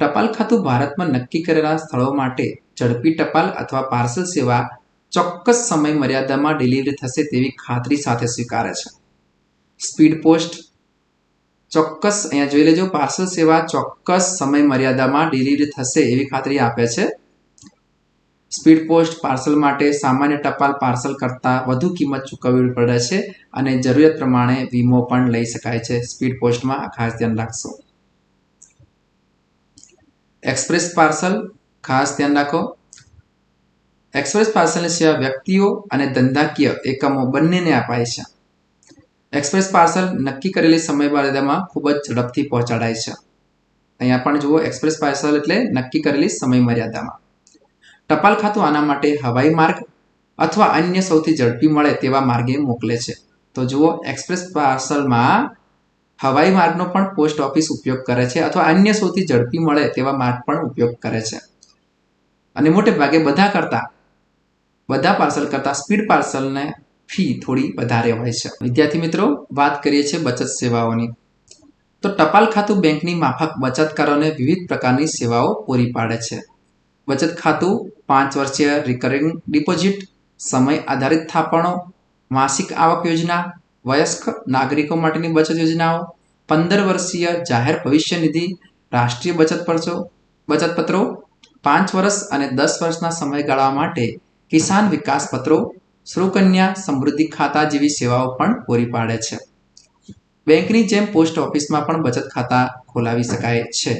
ટપાલ ખાતું ભારતમાં નક્કી કરેલા સ્થળો માટે ઝડપી ટપાલ અથવા પાર્સલ સેવા ચોક્કસ સમય મર્યાદામાં ડિલિવરી થશે તેવી ખાતરી સાથે સ્વીકારે છે. સ્પીડ પોસ્ટ ચોક્કસ, અહીંયા જોઈ લેજો, પાર્સલ સેવા ચોક્કસ સમય મર્યાદામાં ડિલિવરી થશે એવી ખાતરી આપે છે. સ્પીડ પોસ્ટ પાર્સલ માટે સામાન્ય ટપાલ પાર્સલ કરતાં વધુ કિંમત ચૂકવવી પડે છે અને જરૂરિયાત પ્રમાણે વીમો પણ લઈ શકાય છે. સ્પીડ પોસ્ટમાં ખાસ ધ્યાન રાખશો. એક્સપ્રેસ પાર્સલ ખાસ ધ્યાન રાખો. એક્સપ્રેસ પાર્સલની સેવા વ્યક્તિઓ અને ધંધાકીય એકમો બંનેને અપાય છે. એક્સપ્રેસ પાર્સલ નક્કી કરેલી સમયમર્યાદામાં ખૂબ જ ઝડપથી પહોંચાડાય છે. અહીંયા પણ જુઓ, એક્સપ્રેસ પાર્સલ એટલે નક્કી કરેલી સમયમર્યાદામાં. ટપાલ ખાતું આના માટે હવાઈ માર્ગ અથવા અન્ય સૌથી ઝડપી મળે તેવા માર્ગે મોકલે છે. તો જુઓ, એક્સપ્રેસ પાર્સલમાં હવાઈ માર્ગનો પણ પોસ્ટ ઓફિસ ઉપયોગ કરે છે અથવા અન્ય સૌથી ઝડપી મળે તેવા માર્ગ પણ ઉપયોગ કરે છે. અને મોટે ભાગે બધા પાર્સલ કરતાં સ્પીડ પાર્સલને ફી થોડી વધારે હોય છે. વિદ્યાર્થી મિત્રો, વાત કરીએ છીએ બચત સેવાઓની. તો ટપાલ ખાતું બેંકની માફક બચતકારોને વિવિધ પ્રકારની સેવાઓ પૂરી પાડે છે. બચત ખાતું 5 વર્ષીય રિકરિંગ ડિપોઝિટ, સમય આધારિત થાપણો, માસિક આવક યોજના, વયસ્ક નાગરિકો માટેની બચત યોજનાઓ, 15 વર્ષીય જાહેર ભવિષ્ય નિધિ, રાષ્ટ્રીય બચત પત્રો, 5 વર્ષ અને 10 વર્ષના સમયગાળા માટે કિસાન વિકાસ પત્રો, સુકન્યા સમૃદ્ધિ ખાતા જેવી સેવાઓ પણ પૂરી પાડે છે. બેંકની જેમ પોસ્ટ ઓફિસમાં પણ બચત ખાતા ખોલાવી શકાય છે,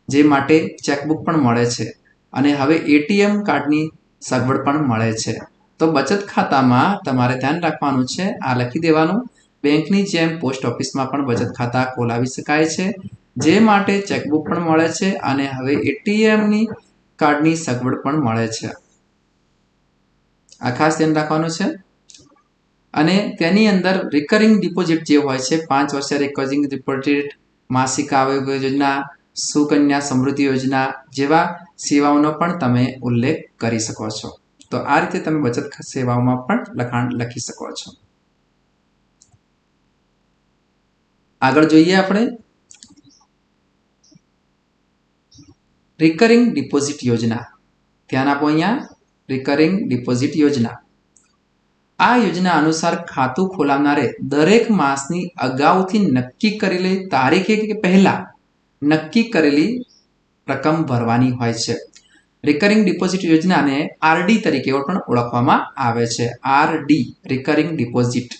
જે માટે ચેકબુક પણ મળે છે અને હવે એટીએમ કાર્ડની સગવડ પણ મળે છે. તો બચત ખાતામાં તમારે ધ્યાન રાખવાનું છે, આ લખી દેવાનું, બેંકની જેમ પોસ્ટ ઓફિસમાં પણ બચત ખાતા ખોલાવી શકાય છે, જે માટે ચેકબુક પણ મળે છે અને હવે એટીએમની કાર્ડની સગવડ પણ મળે છે. આ ખાસ ધ્યાન રાખવાનું છે. અને તેની અંદર રિકરિંગ ડિપોઝિટ જે હોય છે, 5 વર્ષે રિકરિંગ ડિપોઝિટ, માસિક આવક યોજના, સુકન્યા સમૃદ્ધિ યોજના જેવા સેવાઓનો પણ તમે ઉલ્લેખ કરી શકો છો. તો આ રીતે તમે બચત સેવાઓમાં પણ લખાણ લખી શકો છો. આગળ જોઈએ આપણે રિકરિંગ ડિપોઝિટ યોજના. ધ્યાન આપો, અહીંયા રિકરિંગ ડિપોઝિટ યોજના. આ યોજના અનુસાર ખાતું ખોલાવનારે દરેક માસની અગાઉથી નક્કી કરેલી તારીખે કે પહેલા નક્કી કરેલી રકમ ભરવાની હોય છે. રિકરિંગ ડિપોઝિટ યોજનાને આરડી તરીકે પણ ઓળખવામાં આવે છે. RD, recurring deposit.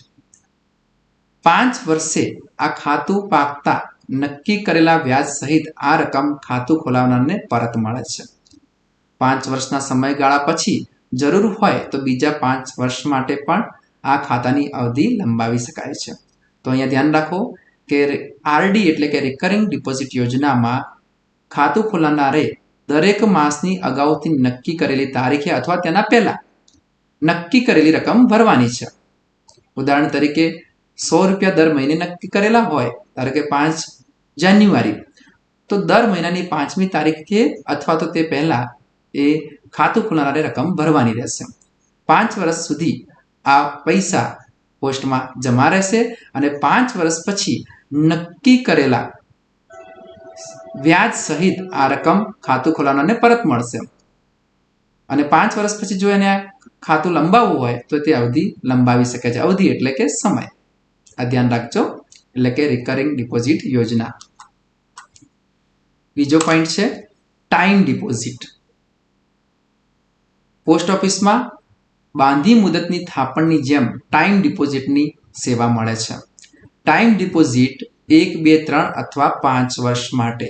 5 વર્ષે આ ખાતું પાકતા નક્કી કરેલા વ્યાજ સહિત આ રકમ ખાતું ખોલાવનારને પરત મળે છે. 5 વર્ષના સમયગાળા પછી જરૂર હોય તો બીજા 5 વર્ષ માટે પણ આ ખાતાની અવધિ લંબાવી શકાય છે. તો અહીંયા ધ્યાન રાખો કે આરડી એટલે કે રિકરિંગ ડિપોઝિટ યોજનામાં ખાતું ખોલાવનારે દરેક માસની અગાઉથી નક્કી કરેલી તારીખે અથવા તેના પહેલા નક્કી કરેલી રકમ ભરવાની છે. ઉદાહરણ તરીકે 100 રૂપિયા દર મહિને નક્કી કરેલા હોય, ધારો કે 5 જાન્યુઆરી, તો દર મહિનાની 5મી તારીખે અથવા તો તે પહેલા એ ખાતું ખોલાવનારે રકમ ભરવાની રહેશે. 5 વર્ષ સુધી આ પૈસા પોસ્ટમાં જમા રહેશે અને 5 વર્ષ પછી નક્કી કરેલા વ્યાજ સહિત આ રકમ ખાતું ખોલાવનારને પરત મળશે. અને 5 વર્ષ પછી જો એને ખાતું લંબાવવું હોય તો તે અવધિ લંબાવી શકે છે. અવધિ એટલે કે સમય. આ ધ્યાન રાખજો, એટલે કે રિકરિંગ ડિપોઝિટ યોજના. બીજો પોઈન્ટ છે ટાઈમ ડિપોઝિટ. પોસ્ટ ઓફિસમાં બાંધી મુદતની થાપણની જેમ ટાઈમ ડિપોઝિટની સેવા મળે છે. ટાઈમ ડિપોઝિટ 1, 2, 3 અથવા 5 વર્ષ માટે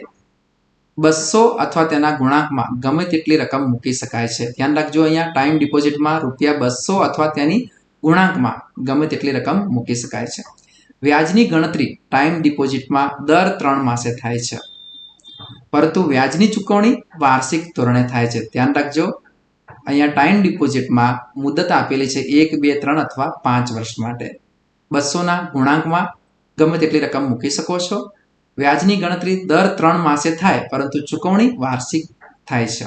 200 અથવા તેના ગુણાંકમાં ગમે તેટલી રકમ મૂકી શકાય છે. ધ્યાન રાખજો, અહીંયા ટાઈમ ડિપોઝિટમાં ₹200 અથવા તેની ગુણાંકમાં ગમે તેટલી રકમ મૂકી શકાય છે. વ્યાજની ગણતરી ટાઈમ ડિપોઝિટમાં દર 3 માસે થાય છે, પરંતુ વ્યાજની ચૂકવણી વાર્ષિક ધોરણે થાય છે. ધ્યાન રાખજો, અહીંયા ટાઈમ ડિપોઝિટમાં મુદત આપેલી છે 1, 2, 3 અથવા 5 વર્ષ માટે. 200ના ગુણાંકમાં ગમે તેટલી રકમ મૂકી શકો છો. વ્યાજની ગણતરી દર 3 માસે થાય, પરંતુ ચૂકવણી વાર્ષિક થાય છે.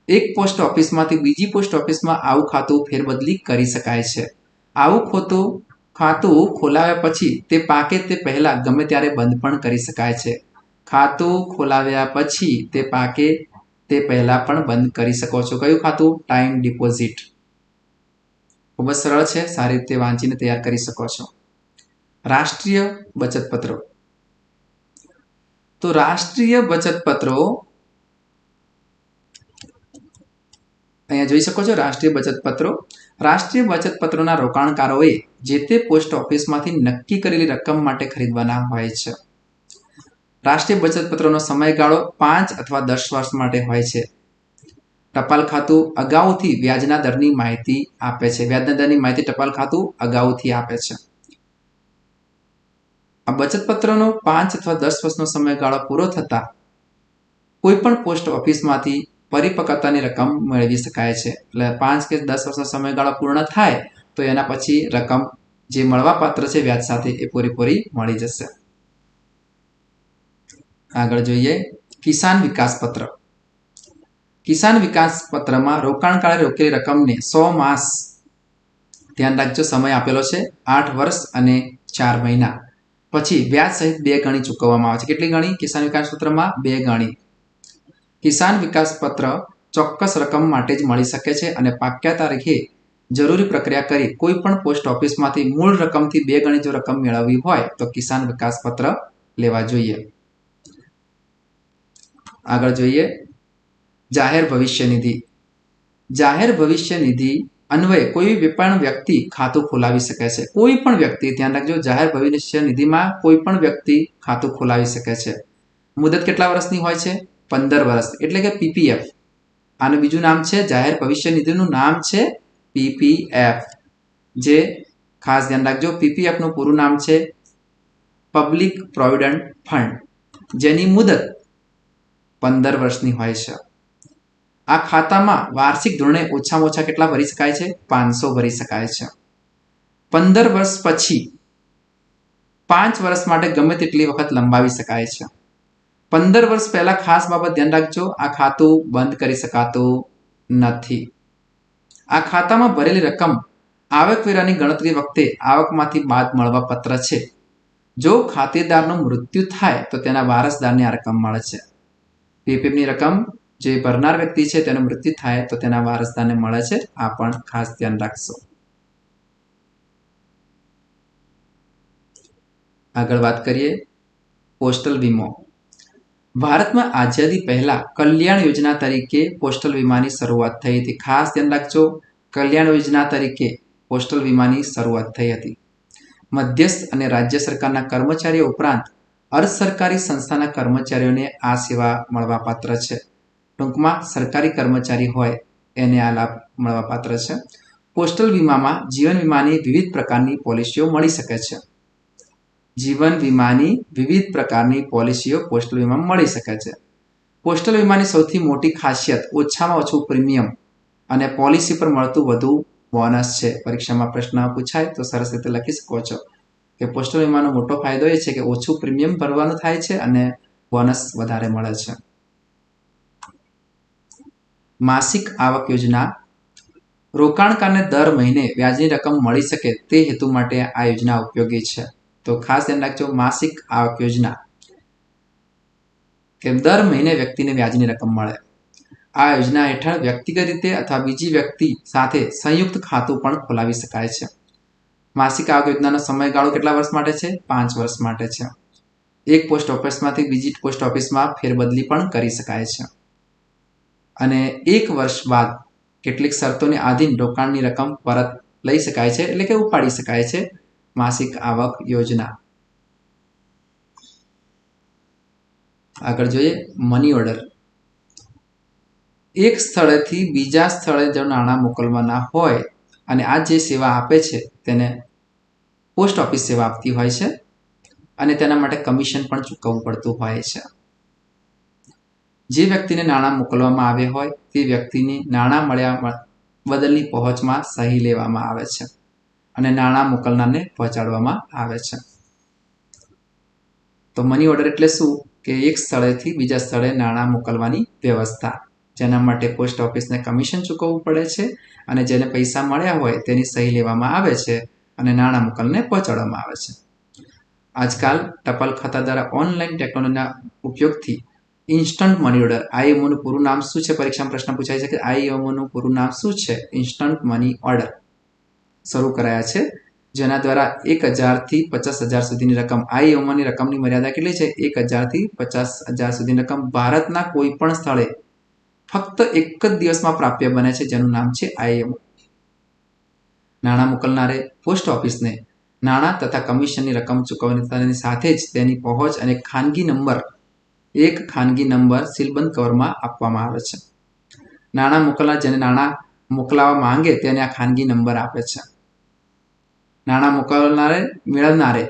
એક પોસ્ટ ઓફિસમાંથી બીજી પોસ્ટ ઓફિસમાં આવું ખાતું ફેરબદલી કરી શકાય છે. આવું ખાતું ખોલાવ્યા પછી તે પાકે તે પહેલા ગમે ત્યારે બંધ પણ કરી શકાય છે. ખાતું ખોલાવ્યા પછી તે પાકે તે પહેલા પણ બંધ કરી શકો છો. કયું ખાતું? Time deposit. ખૂબ જ સરળ છે, સારી રીતે વાંચીને તૈયાર કરી શકો છો. રાષ્ટ્રીય બચત પત્રો. તો રાષ્ટ્રીય બચત પત્રો અહીંયા જોઈ શકો છો. રાષ્ટ્રીય બચત પત્રો. રાષ્ટ્રીય બચત પત્રોના રોકાણકારોએ જે તે પોસ્ટ ઓફિસમાંથી નક્કી કરેલી રકમ માટે ખરીદવાના હોય છે. રાષ્ટ્રીય બચત પત્રોનો સમયગાળો 5 અથવા 10 વર્ષ માટે હોય છે. ટપાલ ખાતું અગાઉથી વ્યાજના દરની માહિતી આપે છે. વ્યાજના દરની માહિતી ટપાલ ખાતું અગાઉથી આપે છે. આ બચત પત્રનો 5 અથવા 10 વર્ષનો સમયગાળો પૂરો થતા કોઈ પણ પોસ્ટ ઓફિસમાંથી પરિપક્વતાની રકમ મેળવી શકાય છે. એટલે 5 કે 10 વર્ષનો સમયગાળો પૂર્ણ થાય તો એના પછી રકમ જે મળવાપાત્ર છે વ્યાજ સાથે એ પૂરેપૂરી મળી જશે. આગળ જોઈએ કિસાન વિકાસ પત્ર. કિસાન વિકાસ પત્રમાં રોકાણકારે રોકેલી રકમને 100 માસ, ધ્યાન રાખજો સમય આપેલો છે 8 વર્ષ અને 4 મહિના, પછી વ્યાજ સહિત 2 ગણી ચૂકવવામાં આવે છે. કેટલી ગણી? કિસાન વિકાસ પત્રમાં 2 ગણી. કિસાન વિકાસ પત્ર ચોક્કસ રકમ માટે જ મળી શકે છે અને પાક્યા તારીખે જરૂરી પ્રક્રિયા કરી કોઈ પણ પોસ્ટ ઓફિસમાંથી મૂળ રકમથી 2 ગણી જો રકમ મેળવવી હોય તો કિસાન વિકાસ પત્ર લેવા જોઈએ. આગળ જોઈએ જાહેર ભવિષ્ય નિધિ. જાહેર ભવિષ્ય નિધિ અન્વયે કોઈ પણ વ્યક્તિ ખાતું ખોલાવી શકે છે. કોઈ પણ વ્યક્તિ, ધ્યાન રાખજો, જાહેર ભવિષ્ય નિધિમાં કોઈ પણ વ્યક્તિ ખાતું ખોલાવી શકે છે. મુદત કેટલા વર્ષની હોય છે? 15 વર્ષ, એટલે કે પીપીએફ. આનું બીજું નામ છે, જાહેર ભવિષ્ય નિધિનું નામ છે પીપીએફ. જે ખાસ ધ્યાન રાખજો, પીપીએફ નું પૂરું નામ છે પબ્લિક પ્રોવિડન્ટ ફંડ, જેની મુદત 15 વર્ષની હોય છે. આ ખાતામાં વાર્ષિક ધોરણે ઓછામાં ઓછા કેટલા ભરી શકાય છે? 500 ભરી શકાય છે. 15 વર્ષ પછી 5 વર્ષ માટે ગમે તેટલી વખત લંબાવી શકાય છે. 15 વર્ષ પહેલા ખાસ બાબત ધ્યાન રાખજો, આ ખાતું બંધ કરી શકાતું નથી. આ ખાતામાં ભરેલી રકમ આવકવેરાની ગણતરી વખતે આવકમાંથી બાદ મળવાપાત્ર છે. જો ખાતેદારનું મૃત્યુ થાય તો તેના વારસદારને આ રકમ મળે છે. પીપીએફની રકમ જે ભરનાર વ્યક્તિ છે તેનું મૃત્યુ થાય તો તેના વારસદારને મળે છે. આ પણ ખાસ ધ્યાન રાખશો. આગળ વાત કરીએ પોસ્ટલ વીમો. ભારતમાં આઝાદી પહેલા કલ્યાણ યોજના તરીકે પોસ્ટલ વીમાની શરૂઆત થઈ હતી. ખાસ ધ્યાન રાખજો, કલ્યાણ યોજના તરીકે પોસ્ટલ વીમાની શરૂઆત થઈ હતી. મધ્યસ્થ અને રાજ્ય સરકારના કર્મચારીઓ ઉપરાંત અર્ધ સરકારી સંસ્થાના કર્મચારીઓને આ સેવા મળવાપાત્ર છે. ટૂંકમાં સરકારી કર્મચારી હોય એને આ લાભ મળવાપાત્ર છે. પોસ્ટલ વીમામાં જીવન વીમાની વિવિધ પ્રકારની પોલિસીઓ મળી શકે છે. જીવન વીમાની વિવિધ પ્રકારની પોલિસીઓ પોસ્ટલ વીમામાં મળી શકે છે. પોસ્ટલ વીમાની સૌથી મોટી ખાસિયત ઓછામાં ઓછું પ્રીમિયમ અને પોલિસી પર મળતું વધુ બોનસ છે. પરીક્ષામાં પ્રશ્ન પૂછાય તો સરસ રીતે લખી શકો છો કે પોસ્ટલ વીમાનો મોટો ફાયદો એ છે કે ઓછું પ્રીમિયમ ભરવાનું થાય છે અને બોનસ વધારે મળે છે. માસિક આવક યોજના. રોકાણકારને દર મહિને વ્યાજની રકમ મળી શકે તે હેતુ માટે આ યોજના ઉપયોગી છે. તો ખાસ ધ્યાન રાખજો, માસિક આવક યોજના કે દર મહિને વ્યક્તિને વ્યાજની રકમ મળે. આ યોજના હેઠળ વ્યક્તિગત રીતે અથવા બીજી વ્યક્તિ સાથે સંયુક્ત ખાતું પણ ખોલાવી શકાય છે. માસિક આવક યોજનાનો સમયગાળો કેટલા વર્ષ માટે છે? 5 વર્ષ માટે છે. એક પોસ્ટ ઓફિસમાંથી બીજી પોસ્ટ ઓફિસમાં ફેરબદલી પણ કરી શકાય છે અને 1 વર્ષ બાદ કેટલીક શરતોને આધીન રોકાણની રકમ પરત લઈ શકાય છે, એટલે કે ઉપાડી શકાય છે. માસિક આવક યોજના. આગળ જોઈએ મની ઓર્ડર. એક સ્થળેથી બીજા સ્થળે જો નાણાં મોકલવાના હોય અને આ જે સેવા આપે છે તેને પોસ્ટ ઓફિસ સેવા આપતી હોય છે અને તેના માટે કમિશન પણ ચૂકવવું પડતું હોય છે. જે વ્યક્તિને નાણાં મોકલવામાં આવ્યા હોય તે વ્યક્તિની નાણાં મળ્યા બદલની પહોંચમાં સહી લેવામાં આવે છે અને નાણાં મોકલનારને પહોંચાડવામાં આવે છે. તો મની ઓર્ડર એટલે શું? કે એક સ્થળેથી બીજા સ્થળે નાણાં મોકલવાની વ્યવસ્થા, જેના માટે પોસ્ટ ઓફિસને કમિશન ચૂકવવું પડે છે અને જેને પૈસા મળ્યા હોય તેની સહી લેવામાં આવે છે અને નાણાં મોકલને પહોંચાડવામાં આવે છે. આજકાલ ટપાલ ખાતા દ્વારા ઓનલાઈન ટેકનોલોજીના ઉપયોગથી ઇન્સ્ટન્ટ મની ઓર્ડર, આઈએમઓનું પૂરું નામ શું છે? પરીક્ષામાં પ્રશ્ન પૂછાય છે કે આઈએમઓનું પૂરું નામ શું છે? ઇન્સ્ટન્ટ મની ઓર્ડર શરૂ કરાયા છે, જેના દ્વારા 1000 થી 50,000 સુધીની રકમ, આઈએમઓની રકમની મર્યાદા કેટલી છે? 1000 થી 50,000 સુધીની રકમ ભારતના કોઈ પણ સ્થળે ફક્ત એક જ દિવસમાં પ્રાપ્ય બને છે, જેનું નામ છે આઈએમઓ. નાણાં મોકલનારે પોસ્ટ ઓફિસને નાણાં તથા કમિશનની રકમ ચૂકવવાની સાથે જ તેની પહોંચ અને એક ખાનગી નંબર સીલબંધ કવરમાં આપવામાં આવે છે. નાણાં મોકલનાર જેને નાણાં મોકલાવવા માંગે તેને આ ખાનગી નંબર આપે છે. નાણાં મેળવનારે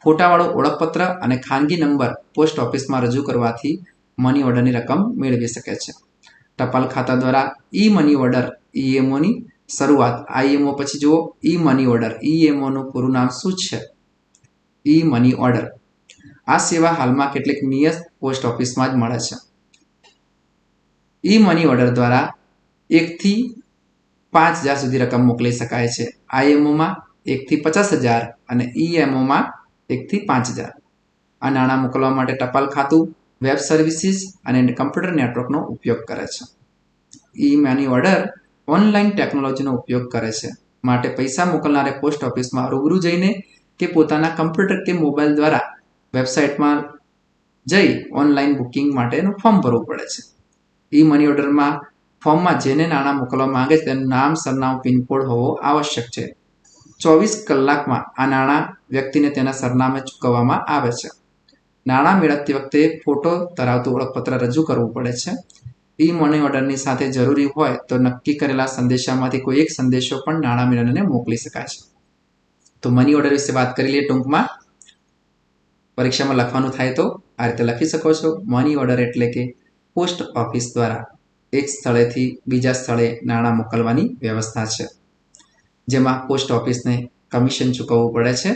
ફોટાવાળો ઓળખપત્ર અને ખાનગી નંબર પોસ્ટ ઓફિસમાં રજૂ કરવાથી મની ઓર્ડરની રકમ મેળવી શકે છે. ટપાલ ખાતા દ્વારા ઈ મની ઓર્ડર, ઈએમઓની શરૂઆત. આઈએમઓ પછી જુઓ ઈ મની ઓર્ડર. ઈએમઓનું પૂરું નામ શું છે? ઈ મની ઓર્ડર. આ સેવા હાલમાં કેટલીક નિયત પોસ્ટ ઓફિસમાં જ મળે છે. ઈ મની ઓર્ડર દ્વારા 1 થી 5,000 સુધી રકમ મોકલી શકાય છે. આઈએમઓમાં 1 થી 50,000 અને ઈએમઓમાં 1 થી 5,000. આ નાણાં મોકલવા માટે ટપાલ ખાતું, વેબ સર્વિસીસ અને કમ્પ્યુટર નેટવર્કનો ઉપયોગ કરે છે. ઈ મની ઓર્ડર ઓનલાઈન ટેકનોલોજીનો ઉપયોગ કરે છે, માટે પૈસા મોકલનારે પોસ્ટ ઓફિસમાં રૂબરૂ જઈને કે પોતાના કમ્પ્યુટર કે મોબાઈલ દ્વારા વેબસાઇટમાં જઈ ઓનલાઈન બુકિંગ માટેનું ફોર્મ ભરવું પડે છે. ઈ મની ઓર્ડરમાં ફોર્મમાં જેને નાણાં મોકલવા માંગે છે તેનું નામ, સરનામું, પિનકોડ હોવો આવશ્યક છે. 24 કલાકમાં આ નાણાં વ્યક્તિને તેના સરનામે ચૂકવવામાં આવે છે. નાણાં મેળવતી વખતે ફોટો ધરાવતું ઓળખપત્ર રજૂ કરવું પડે છે. ઈ મની ઓર્ડરની સાથે જરૂરી હોય તો નક્કી કરેલા સંદેશામાંથી કોઈ એક સંદેશો પણ નાણાં મેળવનારને મોકલી શકાય છે. તો મની ઓર્ડર વિશે વાત કરી લઈએ ટૂંકમાં. પરીક્ષામાં લખવાનું થાય તો આ રીતે લખી શકો છો. મની ઓર્ડર એટલે કે પોસ્ટ ઓફિસ દ્વારા એક સ્થળેથી બીજા સ્થળે નાણાં મોકલવાની વ્યવસ્થા છે, જેમાં પોસ્ટ ઓફિસને કમિશન ચૂકવવું પડે છે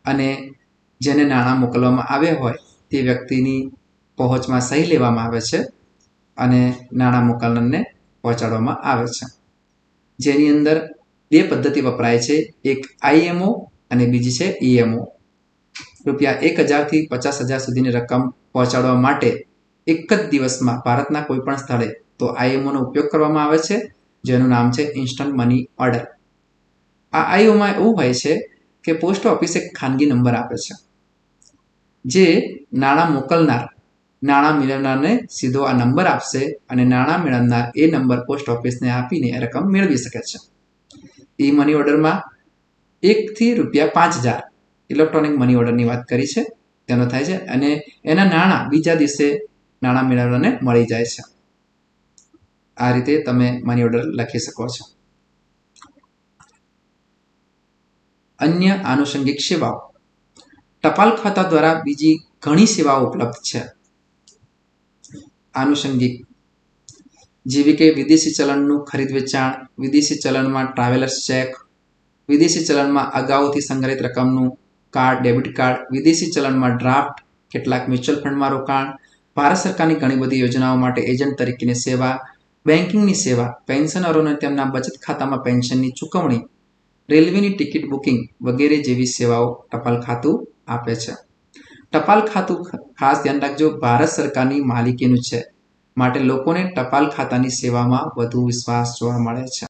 અને જેને નાણાં મોકલવામાં આવ્યા હોય તે વ્યક્તિની પહોંચમાં સહી લેવામાં આવે છે અને નાણાં મોકલનારને પહોંચાડવામાં આવે છે. જેની અંદર 2 પદ્ધતિ વપરાય છે, એક આઈએમઓ અને બીજી છે ઈએમઓ. રૂપિયા 1000 થી 50,000 સુધીની રકમ પહોંચાડવા માટે એક જ દિવસમાં ભારતના કોઈ પણ સ્થળે તો આઈએમઓનો ઉપયોગ કરવામાં આવે છે, જેનું નામ છે ઇન્સ્ટન્ટ મની ઓર્ડર. આ આઈએમઓમાં એવું હોય છે કે પોસ્ટ ઓફિસ એક ખાનગી નંબર આપે છે, જે નાણાં મોકલનાર નાણાં મેળવનારને સીધો આ નંબર આપશે અને નાણાં મેળવનાર એ નંબર પોસ્ટ ઓફિસને આપીને રકમ મેળવી શકે છે. ઈ મની ઓર્ડરમાં 1 થી ₹5,000 ઇલેક્ટ્રોનિક મની ઓર્ડરની વાત કરી છે તેનો થાય છે અને એના નાણાં બીજા દિવસે નાણાં મેળવનારને મળી જાય છે. આ રીતે તમે મની ઓર્ડર લખી શકો છો. અન્ય આનુષંગિક સેવાઓ. ટપાલ ખાતા દ્વારા બીજી ઘણી સેવાઓ ઉપલબ્ધ છે. આનુષંગિક જેવી કે વિદેશી ચલણનું ખરીદ વેચાણ, વિદેશી ચલણમાં ટ્રાવેલર્સ ચેક, વિદેશી ચલણમાં અગાઉથી સંગ્રહિત રકમનું કાર્ડ, ડેબિટ કાર્ડ, વિદેશી ચલણમાં ડ્રાફ્ટ, કેટલાક મ્યુચ્યુઅલ ફંડમાં રોકાણ, ભારત સરકારની ઘણી બધી યોજનાઓ માટે એજન્ટ તરીકેની સેવા, બેન્કિંગની સેવા, પેન્શનરોને તેમના બચત ખાતામાં પેન્શનની ચૂકવણી, રેલવેની ટિકિટ બુકિંગ વગેરે જેવી સેવાઓ ટપાલ ખાતું આપે છે. ટપાલ ખાતું ખાસ ધ્યાન રાખજો, ભારત સરકારની માલિકીનું છે, માટે લોકોને ટપાલ ખાતાની સેવામાં વધુ વિશ્વાસ જોવા મળે છે.